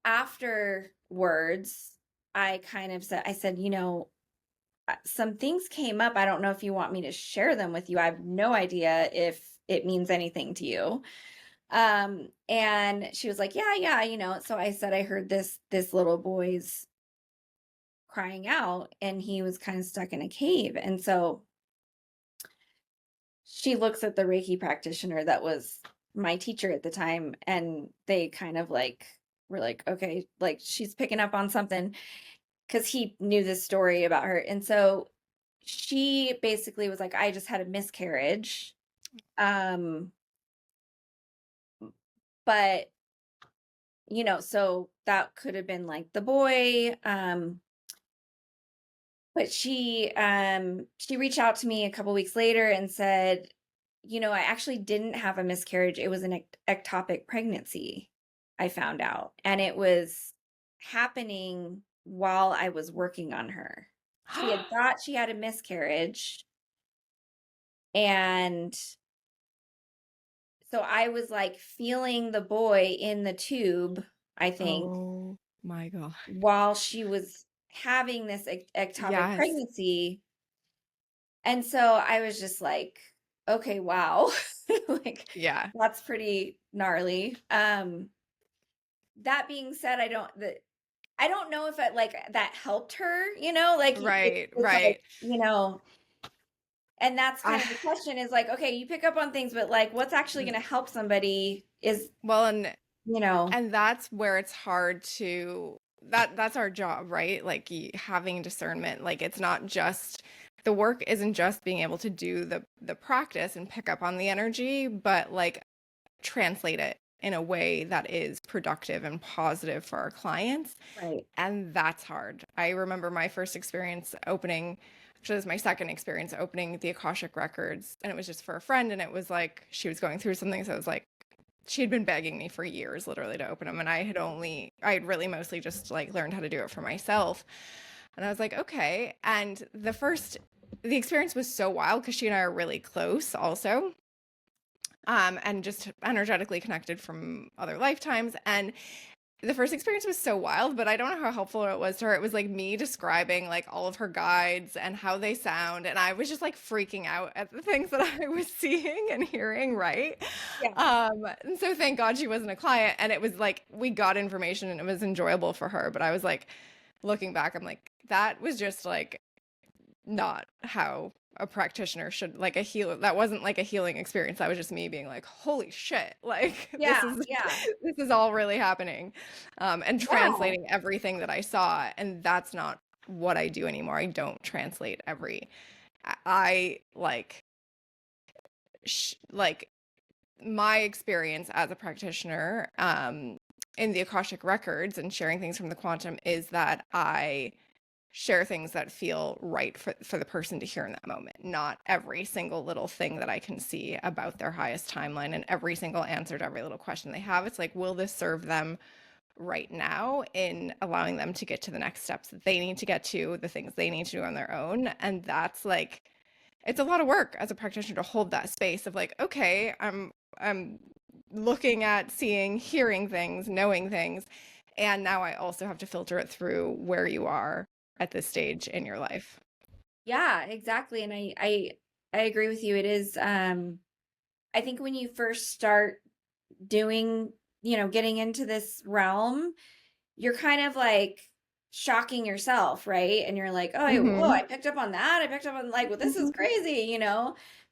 afterwards, I said, some things came up. I don't know if you want me to share them with you. I have no idea if it means anything to you. And she was like, yeah, so I said I heard this little boy's crying out and he was kind of stuck in a cave. And so she looks at the Reiki practitioner that was my teacher at the time, and they kind of like were like, okay, like she's picking up on something because he knew this story about her. And so she basically was like, I just had a miscarriage. But so that could have been like the boy. But she reached out to me a couple weeks later and said, I actually didn't have a miscarriage. It was an ectopic pregnancy, I found out. And it was happening while I was working on her. She had thought she had a miscarriage. And so I was like feeling the boy in the tube, I think, Oh my God. while she was having this ectopic Yes. pregnancy. And so I was just like, okay, wow. Like Yeah. that's pretty gnarly. That being said, I don't know if it like that helped her, like Right. it's Right. like, and that's kind I, of the question is like, okay, you pick up on things, but like what's actually going to help somebody is, well, and you know, and that's where it's hard to that's our job, right? Like having discernment. Like it's not just the work isn't just being able to do the practice and pick up on the energy, but like translate it in a way that is productive and positive for our clients. right. And that's hard. I remember my first experience opening, actually, it was my second experience opening the Akashic records. And it was just for a friend. And it was like she was going through something. So it was like she had been begging me for years, literally, to open them. And I had really mostly just like learned how to do it for myself. And I was like, okay. And the experience was so wild because she and I are really close also. And just energetically connected from other lifetimes. And the first experience was so wild, but I don't know how helpful it was to her. It was like me describing like all of her guides and how they sound. And I was just like freaking out at the things that I was seeing and hearing, right? Yeah. And so thank God she wasn't a client. And it was like we got information and it was enjoyable for her. But I was like, looking back, I'm like, that was just like not how a practitioner should, like a healer, that wasn't like a healing experience. That was just me being like, holy shit, like Yeah, yeah, this is all really happening. And yeah, translating everything that I saw. And that's not what I do anymore. I don't translate I like like my experience as a practitioner in the Akashic records and sharing things from the quantum is that I share things that feel right for the person to hear in that moment, not every single little thing that I can see about their highest timeline and every single answer to every little question they have. It's like, will this serve them right now in allowing them to get to the next steps that they need to get to, the things they need to do on their own? And that's like, it's a lot of work as a practitioner to hold that space of like, okay, I'm looking at, seeing, hearing things, knowing things, and now I also have to filter it through where you are at this stage in your life. yeah, exactly. And I agree with you. It is, I think when you first start doing, getting into this realm, you're kind of like shocking yourself, right? And you're like, oh, whoa, Mm-hmm. I picked up on that. I picked up on like, well, this is Mm-hmm. crazy.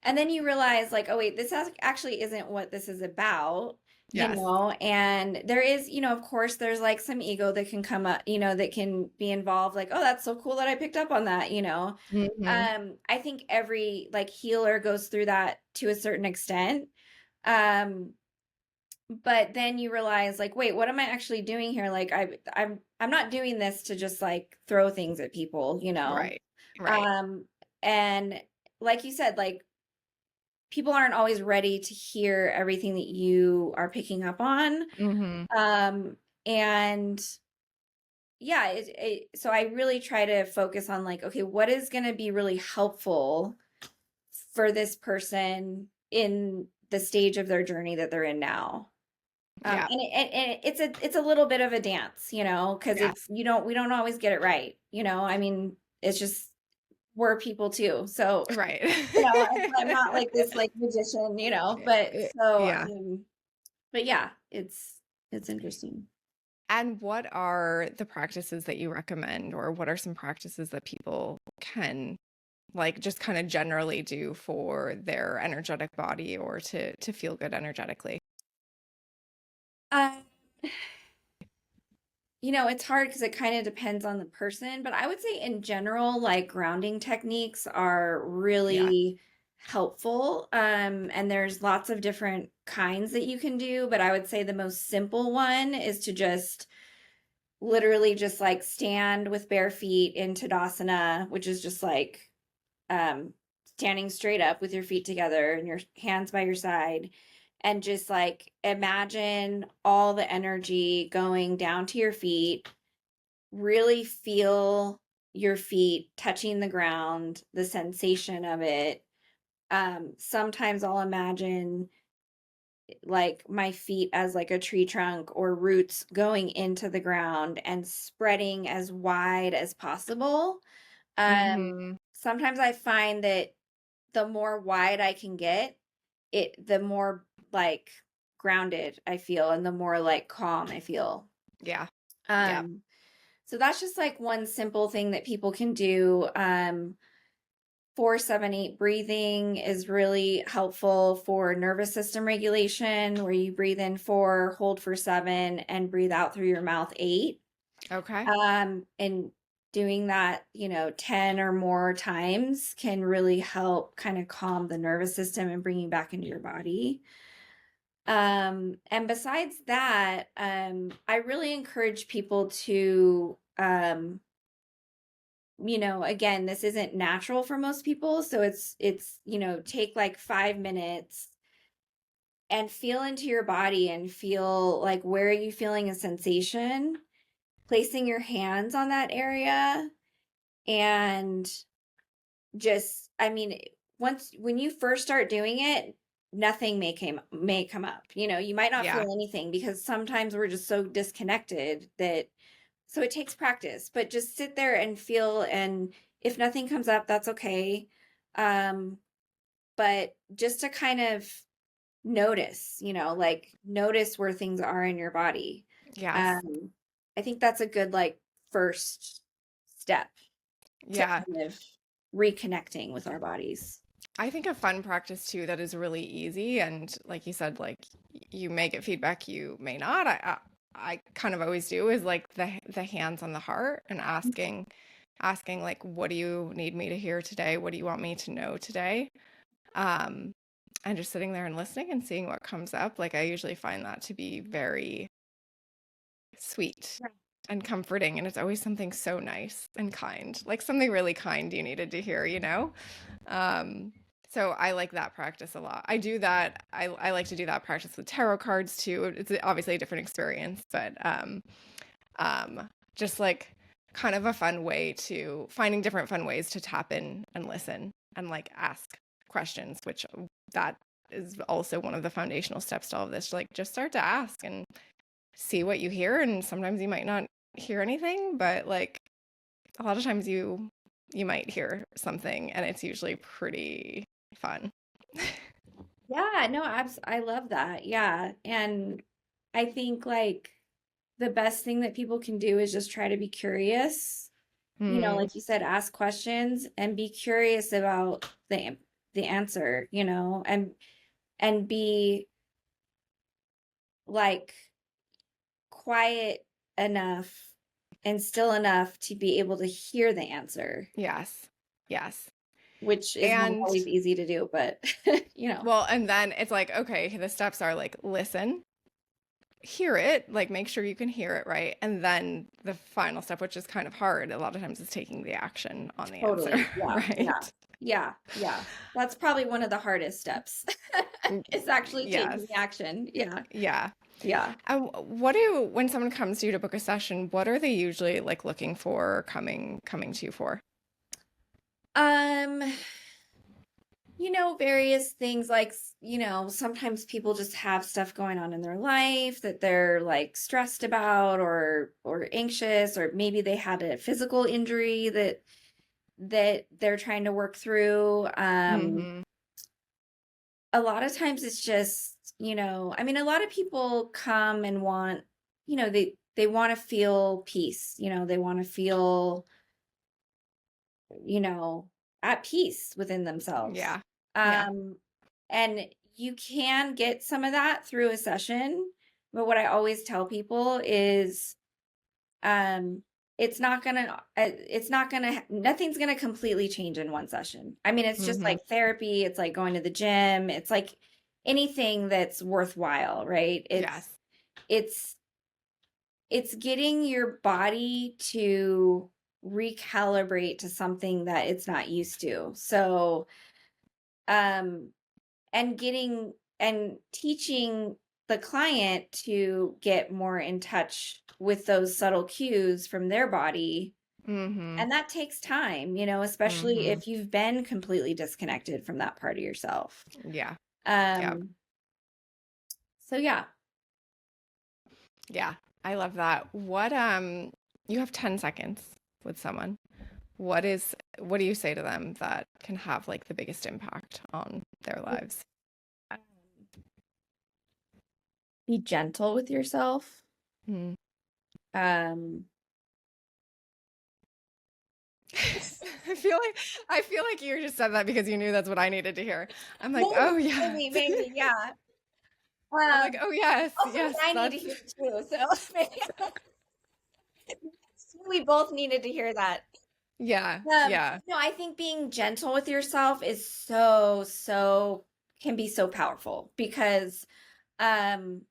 And then you realize like, oh, wait, actually isn't what this is about, Yes. and there is, of course, there's like some ego that can come up, that can be involved. Like, oh, that's so cool that I picked up on that. Mm-hmm. I think every like healer goes through that to a certain extent. Um, but then you realize like, wait, what am I actually doing here? Like I'm not doing this to just like throw things at people. Right. Right. Um, and like you said, like people aren't always ready to hear everything that you are picking up on. Mm-hmm. And yeah, so I really try to focus on like, okay, what is going to be really helpful for this person in the stage of their journey that they're in now. Yeah. And it's a little bit of a dance, because it's Yes. we don't always get it right. I mean, it's just we're people too. So, Right. I'm not like this like magician. Yeah. But yeah, it's interesting. And what are the practices that you recommend, or what are some practices that people can like just kind of generally do for their energetic body or to feel good energetically? Um, it's hard because it kind of depends on the person, but I would say in general, like grounding techniques are Yeah. really helpful. And there's lots of different kinds that you can do, but I would say the most simple one is to just literally just like stand with bare feet in Tadasana, which is just like um standing straight up with your feet together and your hands by your side, and just like imagine all the energy going down to your feet. Really feel your feet touching the ground, the sensation of it. Sometimes I'll imagine like my feet as like a tree trunk or roots going into the ground and spreading as wide as possible. Mm-hmm. Sometimes I find that the more wide I can get, the more like grounded I feel and the more like calm I feel. Yeah. Yeah. Um, so that's just like one simple thing that people can do. 4-7-8 breathing is really helpful for nervous system regulation, where you breathe in 4, hold for 7, and breathe out through your mouth 8. Okay. And doing that, 10 or more times can really help kind of calm the nervous system and bring you back into your body. And besides that, I really encourage people to, again, this isn't natural for most people. So take like 5 minutes and feel into your body and feel like, where are you feeling a sensation? Placing your hands on that area, and just, I mean, when you first start doing it, nothing may come up. You might not Yeah. feel anything because sometimes we're just so disconnected that, so it takes practice, but just sit there and feel, and if nothing comes up, that's okay. Um, but just to kind of notice, like notice where things are in your body. Yes. Um, I think that's a good like first step to Yeah. kind of reconnecting with our bodies. I think a fun practice too that is really easy, and like you said, like you may get feedback, you may not. I kind of always do is like the hands on the heart and asking like, what do you need me to hear today? What do you want me to know today? Um, and just sitting there and listening and seeing what comes up. Like I usually find that to be very sweet and comforting, and it's always something so nice and kind, like something really kind you needed to hear, you know? Um, so I like that practice a lot. I do that. I like to do that practice with tarot cards too. It's obviously a different experience, but just like kind of a fun way to finding different fun ways to tap in and listen and like ask questions, which that is also one of the foundational steps to all of this. Like just start to ask and see what you hear, and sometimes you might not hear anything, but like a lot of times you might hear something, and it's usually pretty fun. Yeah, no, I love that. Yeah. And I think like the best thing that people can do is just try to be curious. You know, Mm, like you said, ask questions and be curious about the answer, you know, and be like quiet enough and still enough to be able to hear the answer, yes. Yes. which is not And always easy to do, but you know, well, and then it's like, okay, the steps are like listen, hear it, like make sure you can hear it right. And then the final step, which is kind of hard a lot of times, is taking the action on the answer, totally. Yeah. Yeah. right? Yeah. Yeah. That's probably one of the hardest steps. It's actually Yes. taking the action. Yeah. Yeah. Yeah. What do when someone comes to you to book a session, what are they usually like looking for or coming to you for? Um, you know, various things like, you know, sometimes people just have stuff going on in their life that they're like stressed about or anxious, or maybe they had a physical injury that they're trying to work through. Mm-hmm. A lot of times it's just, you know, I mean, a lot of people come and want, you know, they want to feel peace, you know, they want to feel, you know, at peace within themselves. Yeah. Yeah. Um, and you can get some of that through a session, but what I always tell people is, um, it's not gonna, nothing's gonna completely change in one session. I mean, it's just Mm-hmm. like therapy, it's like going to the gym, it's like anything that's worthwhile, right? Yes. It's it's getting your body to recalibrate to something that it's not used to. So, um, and getting and teaching the client to get more in touch with those subtle cues from their body. Mm-hmm. And that takes time, you know, especially Mm-hmm. if you've been completely disconnected from that part of yourself. Yeah. Yeah. Um, so yeah. Yeah. I love that. What you have 10 seconds with someone. What do you say to them that can have like the biggest impact on their lives? Um, be gentle with yourself. Mm. Um, I feel like you just said that because you knew that's what I needed to hear. I'm like, maybe, oh yes. maybe, yeah. I'm like, oh yes, Also, yes, I need to that's hear it too. So maybe we both needed to hear that. yeah, yeah. No, I think being gentle with yourself is so can be so powerful because um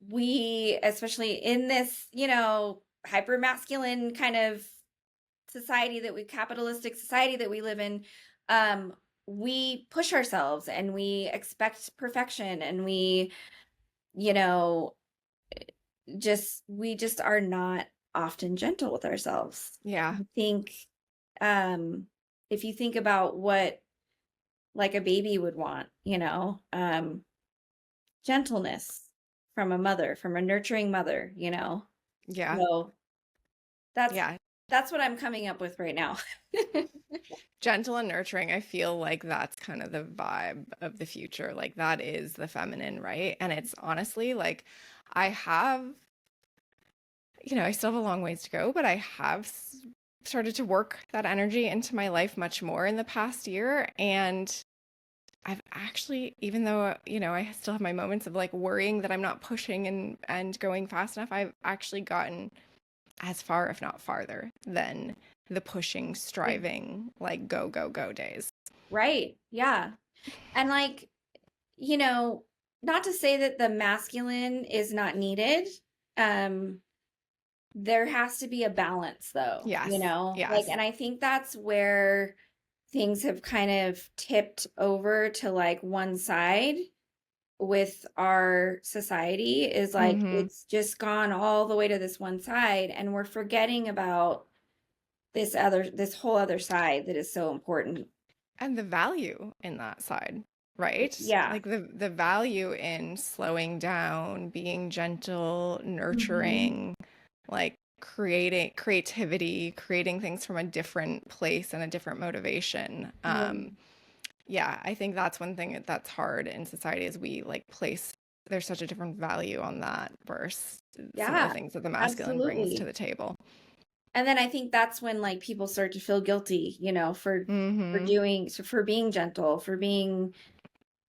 we, especially in this, you know, hyper masculine kind of society that we capitalistic society that we live in, um we push ourselves and we expect perfection and we, you know, we just are not often gentle with ourselves. Yeah. I think if you think about what like a baby would want, you know, gentleness from a mother, from a nurturing mother, you know. Yeah. So that's Yeah. that's what I'm coming up with right now. Gentle and nurturing. I feel like that's kind of the vibe of the future. Like that is the feminine, right? And it's honestly like I have I still have a long ways to go, but I have started to work that energy into my life much more in the past year. And I've actually, even though, I still have my moments of like worrying that I'm not pushing and going fast enough, I've actually gotten as far, if not farther, than the pushing, striving, like go, go, go days. Right. Yeah. And like, you know, not to say that the masculine is not needed. Um, there has to be a balance though, Yes. like, Yes. and I think that's where things have kind of tipped over to like one side with our society is like Mm-hmm. it's just gone all the way to this one side and we're forgetting about this whole other side that is so important. And the value in that side, right? Yeah. Like the value in slowing down, being gentle, Hmm. nurturing, like creating creativity, creating things from a different place and a different motivation. Yeah. Yeah, I think that's one thing that's hard in society is we like place there's such a different value on that versus some of the Yeah, things that the masculine brings to absolutely. the table. And then I think that's when like people start to feel guilty, Mm-hmm. for being gentle, for being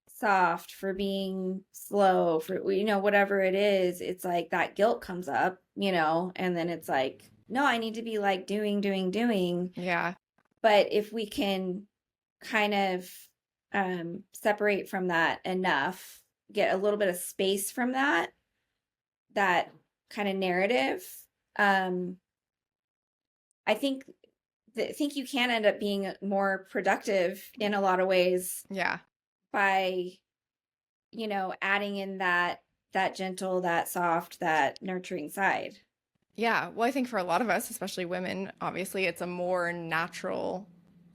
soft, for being slow, for whatever it is, it's like that guilt comes up, and then it's like, no, I need to be like doing, doing, doing. Yeah. But if we can kind of separate from that enough, get a little bit of space from that kind of narrative, um, I think you can end up being more productive in a lot of ways Yeah. by adding in that gentle, that soft, that nurturing side. Yeah, well, I think for a lot of us, especially women, obviously it's a more natural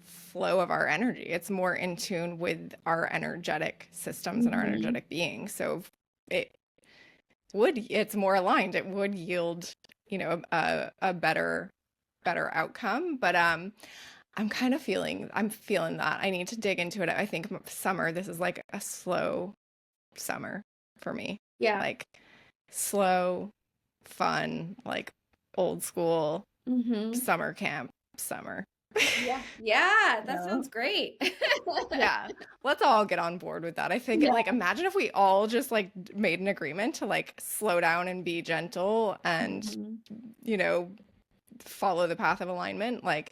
flow of our energy. It's more in tune with our energetic systems and our Hmm. energetic being. So it it's more aligned. It would yield, a better outcome. But I'm feeling that. I need to dig into it. I think summer, this is like a slow summer for me. Yeah. Like slow, fun, like old school Hmm. summer camp summer. Yeah. Yeah, that No. sounds great. Yeah. Let's all get on board with that. I think Yeah. like imagine if we all just like made an agreement to like slow down and be gentle and Hmm. you know follow the path of alignment. Like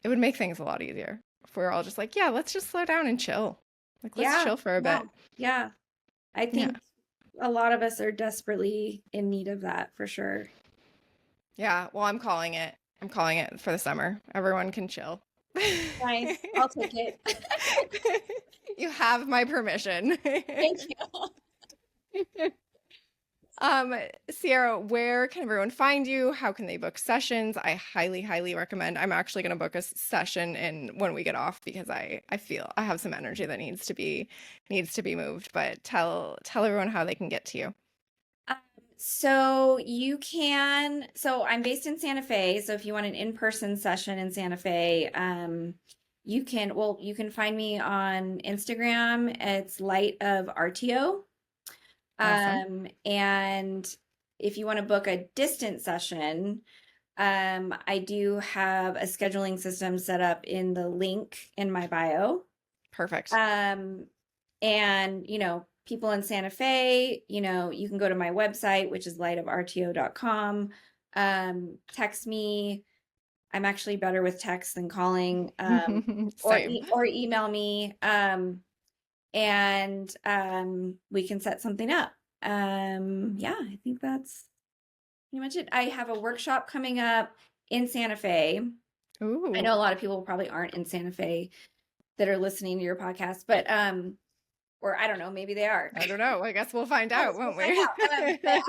it would make things a lot easier if we're all just like, yeah, let's just slow down and chill. Like let's Yeah. chill for a Yeah. bit. Yeah. I Yeah. think a lot of us are desperately in need of that for sure. Yeah. Well, I'm calling it. I'm calling it for the summer. Everyone can chill. Nice. I'll take it. You have my permission. Thank you. Um, Sierra, where can everyone find you? How can they book sessions? I highly, highly recommend. I'm actually going to book a session in when we get off because I feel I have some energy that needs to be moved. But tell everyone how they can get to you. Um, so I'm based in Santa Fe. So if you want an in-person session in Santa Fe, you can find me on Instagram. It's Light of RTO. Awesome. And if you want to book a distant session, I do have a scheduling system set up in the link in my bio. Perfect. Um, and people in Santa Fe, you can go to my website, which is lightofrto.com. Text me. I'm actually better with text than calling. Same. Or email me. And we can set something up. Yeah, I think that's pretty much it. I have a workshop coming up in Santa Fe. I Ooh, know a lot of people probably aren't in Santa Fe that are listening to your podcast, but or I don't know, maybe they are. I don't know. I guess we'll find I out, guess we'll won't find we? out. But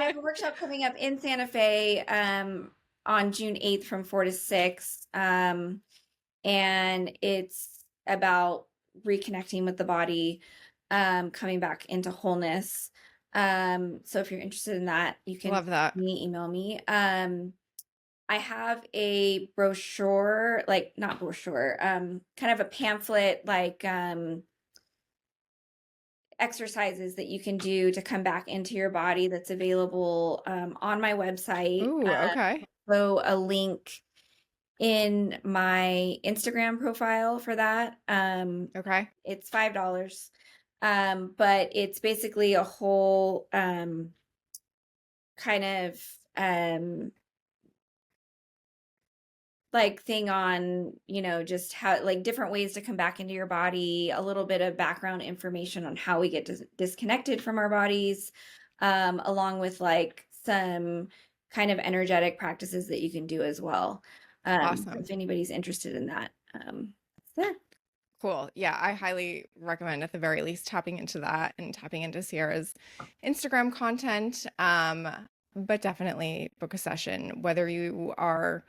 I have a workshop coming up in Santa Fe on June 8th from 4 to 6. And it's about reconnecting with the body, coming back into wholeness. So if you're interested in that, you can Love that. email me. I have a brochure, like not brochure, kind of a pamphlet, like exercises that you can do to come back into your body that's available on my website. Ooh, okay. So a link in my Instagram profile for that. Okay. It's $5. But it's basically a whole kind of like thing on, just how, like, different ways to come back into your body, a little bit of background information on how we get disconnected from our bodies, along with like some kind of energetic practices that you can do as well. Awesome. If anybody's interested in that. Yeah. Cool. Yeah, I highly recommend at the very least tapping into that and tapping into Sierra's Instagram content. But definitely book a session, whether you are,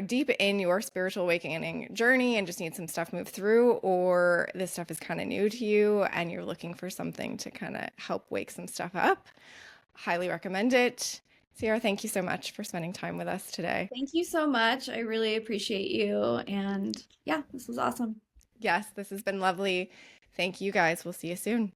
deep in your spiritual awakening journey and just need some stuff moved through, or this stuff is kind of new to you and you're looking for something to kind of help wake some stuff up. Highly recommend it. Sierra, thank you so much for spending time with us today. Thank you so much. I really appreciate you. And yeah, this was awesome. Yes, this has been lovely. Thank you guys. We'll see you soon.